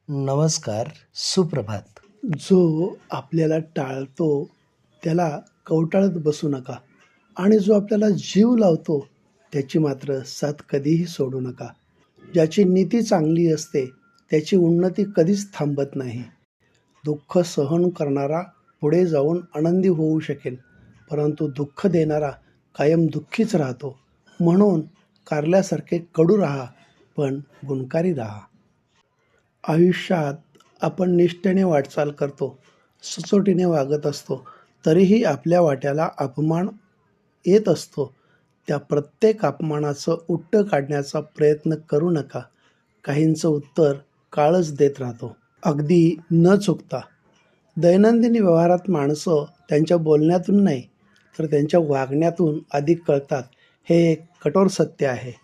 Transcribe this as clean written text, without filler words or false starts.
नमस्कार, सुप्रभात. जो आपल्याला टाळतो त्याला कवटाळत बसू नका आणि जो आपल्याला जीव लावतो त्याची मात्र साथ कधीही सोडू नका. ज्याची नीती चांगली असते त्याची उन्नती कधीच थांबत नाही. दुःख सहन करणारा पुढे जाऊन आनंदी होऊ शकेल, परंतु दुःख देणारा कायम दुःखीच राहतो. म्हणून कारल्यासारखे कडू राहा, पण गुणकारी राहा. आयुष्यात आपण निष्ठेने वाटचाल करतो, सचोटीने वागत असतो, तरीही आपल्या वाट्याला अपमान येत असतो. त्या प्रत्येक अपमानाचं उट्टं काढण्याचा प्रयत्न करू नका. काहींचं उत्तर काळच देत राहतो, अगदी न चुकता. दैनंदिन व्यवहारात माणसं त्यांच्या बोलण्यातून नाही, तर त्यांच्या वागण्यातून अधिक कळतात. हे एक कठोर सत्य आहे.